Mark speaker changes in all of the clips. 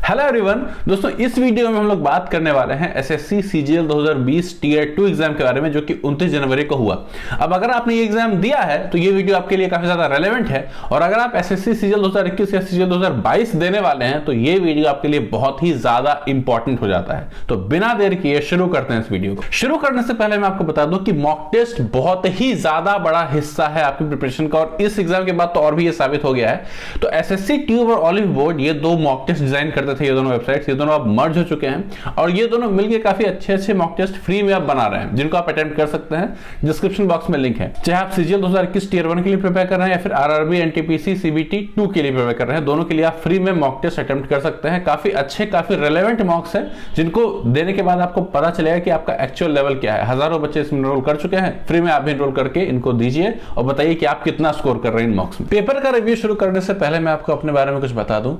Speaker 1: Hello everyone दोस्तों, इस video में हम लोग बात करने वाले हैं एसएससी सीजीएल 2020 टीयर 2 एग्जाम के बारे में, जो कि 29 जनवरी को हुआ। अब अगर आपने ये एग्जाम दिया है तो ये वीडियो आपके लिए काफी ज्यादा रेलेवेंट है, और अगर आप एसएससी सीजीएल 2021 या सीजीएल 2022 देने वाले हैं तो ये वीडियो आपके लिए बहुत ही ज्यादा इंपॉर्टेंट हो जाता है। तो बिना देर किए शुरू करते हैं इस वीडियो को। शुरू करने से पहले मैं आपको बता दूं कि मॉक टेस्ट बहुत ही ज्यादा बड़ा हिस्सा है आपकी प्रिपरेशन का, और इस एग्जाम के बाद तो और भी ये साबित हो गया है। तो एसएससी ट्यूब और ऑलिव बोर्ड ये दो मॉक टेस्ट डिजाइन करते थे, ये दोनों वेबसाइट्स, ये दोनों अब मर्ज हो चुके हैं और ये दोनों मिलकर काफी अच्छे मॉक टेस्ट फ्री में आप बना रहे हैं, जिनको आप अटेम्प्ट कर सकते हैं। डिस्क्रिप्शन बॉक्स में लिंक है। चाहे आप सीजीएल 2021 टीयर 1 के लिए प्रिपेयर कर रहे हैं या फिर आरआरबी एनटीपीसी सीबीटी 2 के लिए प्रिपेयर कर रहे हैं, दोनों के लिए आप फ्री में मॉक टेस्ट अटेम्प्ट कर सकते हैं। काफी अच्छे, काफी रेलेवेंट मॉक्स है, जिनको देने के बाद आपको पता चलेगा कि आपका एक्चुअल लेवल क्या है। हजारों बच्चे इसमें एनरोल कर चुके हैं, फ्री में आप भी एनरोल करके इनको दीजिए और बताइए कि आप कितना स्कोर कर रहे हैं इन मॉक्स में। पेपर का रिव्यू शुरू करने से पहले मैं आपको अपने बारे में कुछ बता दूं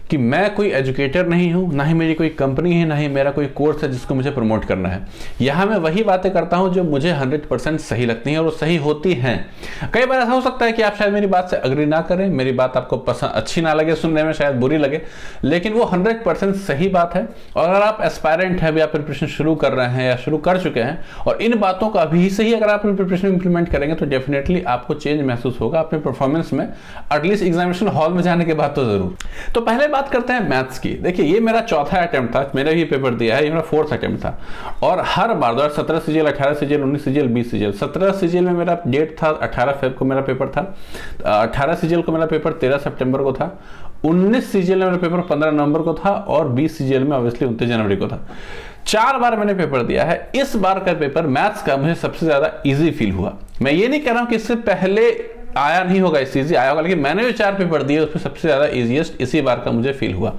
Speaker 1: कि मैं कोई एजुकेटर नहीं हूं, ना ही मेरी कोई कंपनी है, ना ही मेरा कोई कोर्स है जिसको मुझे प्रमोट करना है। यहां मैं वही बातें करता हूं जो मुझे 100% सही लगती हैं और वो सही होती हैं। कई बार ऐसा हो सकता है कि आप शायद मेरी बात से अग्री ना करें, मेरी बात आपको पसंद अच्छी ना लगे, सुनने में शायद बुरी लगे, लेकिन वो 100% सही बात है। और अगर आप एस्पायरेंट है, आप प्रिपरेशन शुरू कर रहे हैं या शुरू कर चुके हैं और इन बातों को अभी से ही अगर आप प्रिपरेशन इंप्लीमेंट करेंगे तो डेफिनेटली आपको चेंज महसूस होगा अपने परफॉर्मेंस में, एटलीस्ट एग्जामिनेशन हॉल में जाने के बाद तो जरूर। तो पहले बात करते हैं मैथ्स की। देखिए, ये मेरा चौथा अटेम्प्ट था, मैंने भी पेपर दिया है, ये मेरा 4th अटेम्प्ट था और हर बार 2017 CGL, 18 CGL, 19 CGL, 20 CGL. 17 CGL में मेरा डेट था 18 फेब को मेरा पेपर था, 18 सीजीएल को मेरा पेपर 13 सितंबर को था, 19 सीजीएल में मेरा पेपर 15 नवंबर को था और 20 सीजीएल में ऑब्वियसली 29 जनवरी को था। 4 बार मैंने पेपर दिया है। इस बार का पेपर मैथ्स का मुझे सबसे ज्यादा इजी फील हुआ। मैं ये नहीं कह रहा हूं कि इससे पहले आया नहीं होगा, इस इजी आया होगा, लेकिन मैंने जो 4 पेपर दिए उसमें सबसे ज्यादा इजीएस्ट इसी बार का मुझे फील हुआ।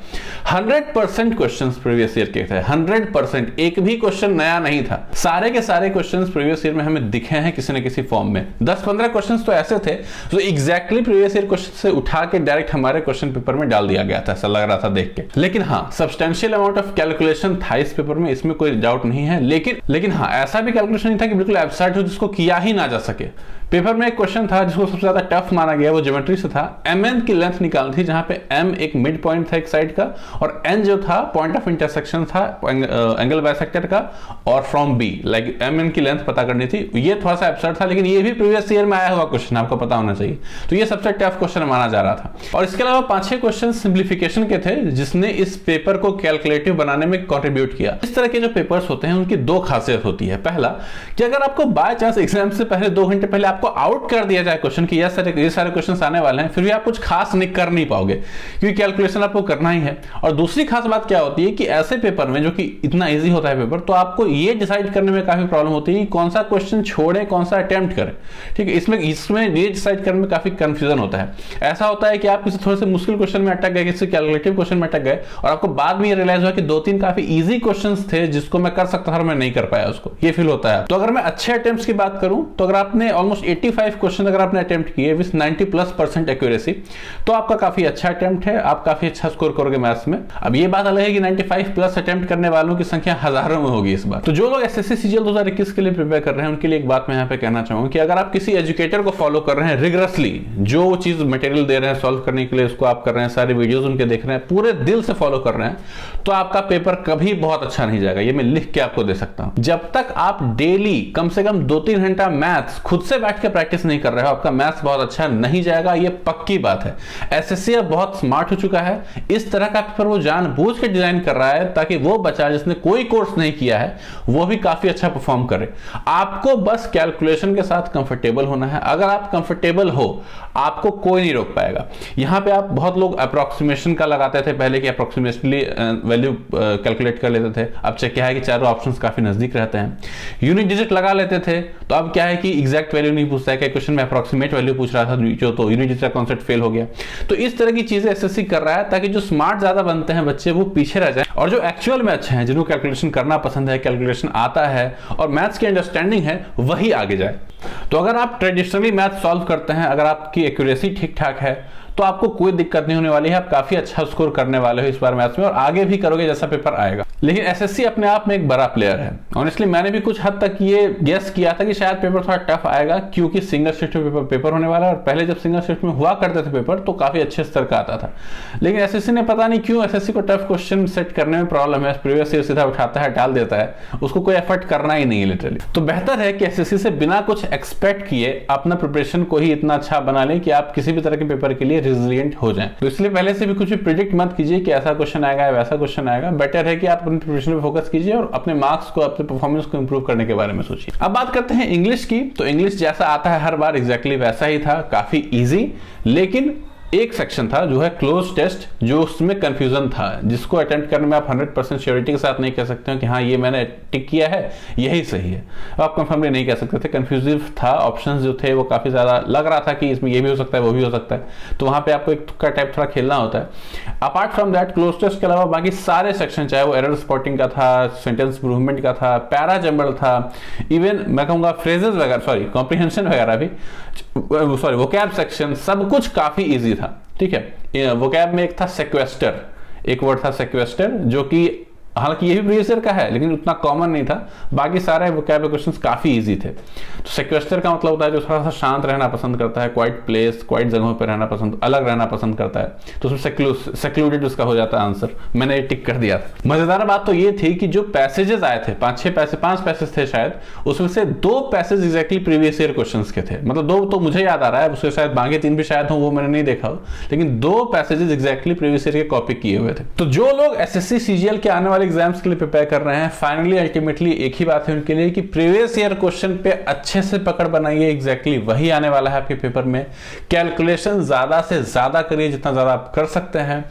Speaker 1: 100% क्वेश्चंस प्रीवियस ईयर के थे, 100%, एक भी क्वेश्चन नया नहीं था। सारे के सारे क्वेश्चंस प्रीवियस ईयर में हमें दिखे हैं किसी न किसी फॉर्म में। 10-15 क्वेश्चंस तो ऐसे थे जो एग्जैक्टली प्रीवियस ईयर क्वेश्चन से उठा के डायरेक्ट हमारे क्वेश्चन पेपर में डाल दिया गया था, ऐसा लग रहा था देख के। लेकिन हाँ, सब्सटेंशियल अमाउंट ऑफ कैलकुलेशन था इस पेपर में, इसमें कोई डाउट नहीं है। लेकिन हाँ, ऐसा भी कैलकुलेशन नहीं था कि बिल्कुल एब्स्ट्रैक्ट हो जिसको किया ही ना जा सके। पेपर में एक क्वेश्चन था जिसको सबसे ज्यादा टफ माना गया, वो ज्योमेट्री से था। mn की लेंथ निकालनी थी, जहां पे m एक मिड पॉइंट था एक साइड का और n जो था पॉइंट ऑफ इंटरसेक्शन था एंगल बाइसेक्टर का, और फ्रॉम b लाइक mn की लेंथ पता करनी थी। ये थोड़ा सा एब्सर्ड था, लेकिन ये भी प्रीवियस ईयर में आया हुआ क्वेश्चन, आपको पता होना चाहिए। तो ये सबसे टफ क्वेश्चन माना जा रहा था। और इसके अलावा 5-6 क्वेश्चन सिंप्लीफिकेशन के थे, जिसने इस पेपर को कैलकुलेटिव बनाने में कंट्रीब्यूट किया। इस तरह के जो पेपर्स होते हैं उनकी 2 खासियत होती है। पहला कि अगर आपको बाय चांस एग्जाम से पहले 2 घंटे पहले आपको आउट कर दिया जाए क्वेश्चन कि ये सारे क्वेश्चंस आने वाले हैं, फिर भी आप कुछ खास नहीं कर नहीं पाओगे, क्योंकि कैलकुलेशन आपको करना ही है। और दूसरी खास बात क्या होती है कि ऐसे पेपर में, जो कि इतना इजी होता है पेपर, तो आपको ये डिसाइड करने में काफी प्रॉब्लम होती है कि कौन सा क्वेश्चन छोड़े, कौन सा अटेम्प्ट करें। ठीक है, इसमें ये डिसाइड करने में काफी कंफ्यूजन होता है। ऐसा होता है कि आप किसी थोड़े से मुश्किल क्वेश्चन में अटक गए, किसी कैलकुलेटिव क्वेश्चन में अटक गए और आपको बाद में ये रियलाइज हुआ कि 2-3 काफी इजी क्वेश्चंस थे जिसको मैं कर सकता था और मैं नहीं कर पाया, उसको ये फील होता है। तो अगर मैं अच्छे अटेम्प्ट्स की बात करूं तो अगर आपने ऑलमोस्ट 85 क्वेश्चन अगर आपने अटेम्प्ट किए विद 90+% एक्यूरेसी, तो आपका काफी अच्छा अटेम्प्ट है, आप काफी अच्छा स्कोर करोगे मैथ्स में। अब ये बात अलग है कि 95+ अटेम्प्ट करने वालों की संख्या हजारों में होगी इस बार। तो जो लोग एसएससी सीजीएल 2021 के लिए प्रिपेयर कर रहे हैं उनके लिए एक बात मैं यहाँ पे कहना चाहूंगा कि अगर आप किसी एजुकेटर को फॉलो कर रहे हैं रिगरसली, जो चीज मटेरियल दे रहे हैं सॉल्व करने के लिए, उसको आप कर रहे हैं, सारे वीडियोस उनके देख रहे हैं, पूरे दिल से फॉलो कर रहे हैं, तो आपका पेपर कभी बहुत अच्छा नहीं जाएगा। ये मैं लिख के आपको दे सकता हूं। जब तक आप डेली कम से कम 2-3 घंटा मैथ्स खुद से बैठ के प्रैक्टिस नहीं कर रहे हो, आपका मैथ्स बहुत अच्छा नहीं जाएगा, ये पक्की बात है। एसएससी अब बहुत स्मार्ट हो चुका है, इस तरह का पेपर वो जानबूझ के डिजाइन कर रहा है ताकि वो बच्चा जिसने कोई कोर्स नहीं किया है वो भी काफी अच्छा परफॉर्म करे। आपको बस कैलकुलेशन के साथ कंफर्टेबल होना है। अगर आप कंफर्टेबल हो, आपको कोई नहीं रोक पाएगा। यहां पे आप बहुत लोग अप्रोक्सीमेशन का लगाते थे पहले, कि अप्रोक्सीमेटली वैल्यू कैलकुलेट कर लेते थे। अब चेक क्या है कि चारों ऑप्शंस काफी नजदीक रहते हैं। यूनिट डिजिट लगा लेते थे, तो अब क्या है कि एग्जैक्ट वैल्यू नहीं पूछता है, कि क्वेश्चन में अप्रोक्सीमेट वैल्यू पूछ रहा था जो, तो यूनिट डिजिट का कॉन्सेप्ट फेल हो गया। तो इस तरह की चीजें एसएससी कर रहा है ताकि जो स्मार्ट ज्यादा बनते हैं बच्चे वो पीछे रह जाएं, और जो एक्चुअल में अच्छे हैं, जिनको कैलकुलेशन करना पसंद है, कैलकुलेशन आता है और मैथ्स की अंडरस्टैंडिंग है, वही आगे जाए। तो अगर आप ट्रेडिशनली मैथ सॉल्व करते हैं, अगर आपकी एक्यूरेसी ठीक ठाक है, तो आपको कोई दिक्कत नहीं होने वाली है, आप काफी अच्छा स्कोर करने वाले हो इस बार मैथ्स में और आगे भी करोगे जैसा पेपर आएगा। लेकिन एसएससी अपने आप में एक बड़ा प्लेयर है। ऑनेस्टली मैंने भी कुछ हद तक ये गेस किया था कि शायद पेपर थोड़ा टफ आएगा, क्योंकि सिंगल शिफ्ट में पेपर होने वाला है और पहले जब सिंगल शिफ्ट में हुआ करते थे पेपर तो काफी अच्छे स्तर का आता था। लेकिन एसएससी ने पता नहीं क्यों एसएससी को टफ क्वेश्चन सेट करने में प्रॉब्लम है, प्रीवियस ईयर सीधा उठाता है डाल देता है, उसको कोई एफर्ट करना ही नहीं है लिटरली। तो बेहतर है कि एसएससी से बिना कुछ एक्सपेक्ट किए अपना प्रिपरेशन को ही इतना अच्छा बना लें कि आप किसी भी तरह के पेपर के लिए रेजिलिएंट हो जाएं। तो इसलिए पहले से भी कुछ भी प्रिडिक्ट मत कीजिए कि ऐसा क्वेश्चन आएगा वैसा क्वेश्चन आएगा। बेटर है कि आप अपनी प्रिपरेशन पे फोकस कीजिए और अपने मार्क्स को, अपने परफॉर्मेंस को इंप्रूव करने के बारे में सोचिए। अब बात करते हैं इंग्लिश की। तो इंग्लिश जैसा आता है हर बार एग्जैक्टली वैसा ही था, काफी इजी। लेकिन एक सेक्शन था जो है क्लोज टेस्ट, जो उसमें कंफ्यूजन था, जिसको अटेम्प्ट करने में आप 100% श्योरिटी के साथ नहीं कह सकते हो कि हाँ ये मैंने टिक किया है यही सही है। आप कंफर्मली नहीं कह सकते थे, कंफ्यूजिव था। ऑप्शंस जो थे वो काफी ज्यादा लग रहा था कि इसमें ये भी हो सकता है वो भी हो सकता है, तो वहां पे आपको एक तुक्का टाइप थोड़ा खेलना होता है। Apart from that close test के अलावा बाकी सारे सेक्शन, चाहे वो एरर स्पॉटिंग का था, सेंटेंस इंप्रूवमेंट का था, पैरा जंबल था, इवन मैं कहूंगा फ्रेजेस वगैरह, सॉरी कॉम्प्रिहेंशन वगैरह भी, सॉरी वोकैब सेक्शन, सब कुछ काफी इजी था। ठीक है, वोकैब में एक था सेक्वेस्टर, एक वर्ड था सेक्वेस्टर, जो कि हालांकि ये भी प्रीवियस ईयर का है लेकिन उतना कॉमन नहीं था। बाकी सारे वोकैब क्वेश्चंस काफी इजी थे। तो सेक्वेस्टर का मतलब होता है जो थोड़ा सा शांत रहना पसंद करता है, क्वाइट प्लेस, क्वाइट जगहों पर रहना पसंद, अलग रहना पसंद करता है, तो उसमें सेक्लूडेड उसका हो जाता है आंसर। मैंने ये टिक कर दिया था। मजेदार बात तो ये थी कि जो पैसेजेस आए थे, 5 पैसेज थे शायद, उसमें से 2 passage exactly previous year questions के थे। मतलब 2 तो मुझे याद आ रहा है, उसके शायद बाकी 3 भी शायद हो, वो मैंने नहीं देखा हो, लेकिन 2 पैसेजेस एग्जैक्टली प्रीवियस ईयर के कॉपी किए हुए थे। तो जो लोग एसएससी सीजीएल के आने वाले एग्जाम्स के लिए प्रिपेयर कर रहे हैं, फाइनली अल्टीमेटली एक ही बात है उनके लिए कि प्रीवियस ईयर क्वेश्चन पे अच्छे से पकड़ बनाइए, एग्जैक्टली वही आने वाला है आपके पेपर में। कैलकुलेशन ज्यादा से ज्यादा करिए, जितना ज्यादा आप कर सकते हैं।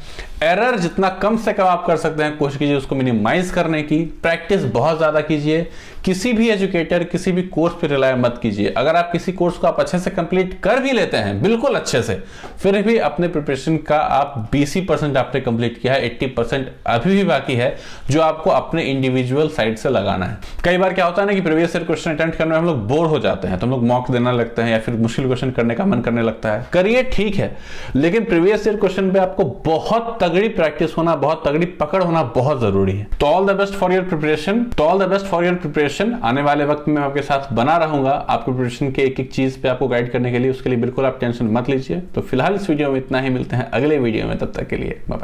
Speaker 1: एरर जितना कम से कम आप कर सकते हैं कोशिश कीजिए उसको मिनिमाइज करने की। प्रैक्टिस बहुत ज्यादा कीजिए। किसी भी एजुकेटर, किसी भी कोर्स पे रिलाय मत कीजिए। अगर आप किसी कोर्स को आप अच्छे से कंप्लीट कर भी लेते हैं, बिल्कुल अच्छे से, फिर भी अपने प्रिपरेशन का आप 20% आपने कंप्लीट किया है, 80% अभी भी बाकी है जो आपको अपने इंडिविजुअल साइड से लगाना है। कई बार क्या होता है ना कि प्रीवियस ईयर क्वेश्चन अटेम्प्ट करने में हम लोग बोर हो जाते हैं, तो हम लोग मॉक देना लगते हैं या फिर मुश्किल क्वेश्चन करने का मन करने लगता है। करिए, ठीक है, लेकिन प्रीवियस ईयर क्वेश्चन पे आपको बहुत तगड़ी प्रैक्टिस होना, बहुत तगड़ी पकड़ होना बहुत जरूरी है। तो all the best for your preparation, तो all the best for your preparation. आने वाले वक्त में मैं आपके साथ बना रहूंगा आपके प्रिपरेशन के एक एक चीज पे आपको गाइड करने के लिए। उसके लिए बिल्कुल आप टेंशन मत लीजिए। तो फिलहाल इस वीडियो में इतना ही, मिलते हैं अगले वीडियो में, तब तक के लिए बाय बाय।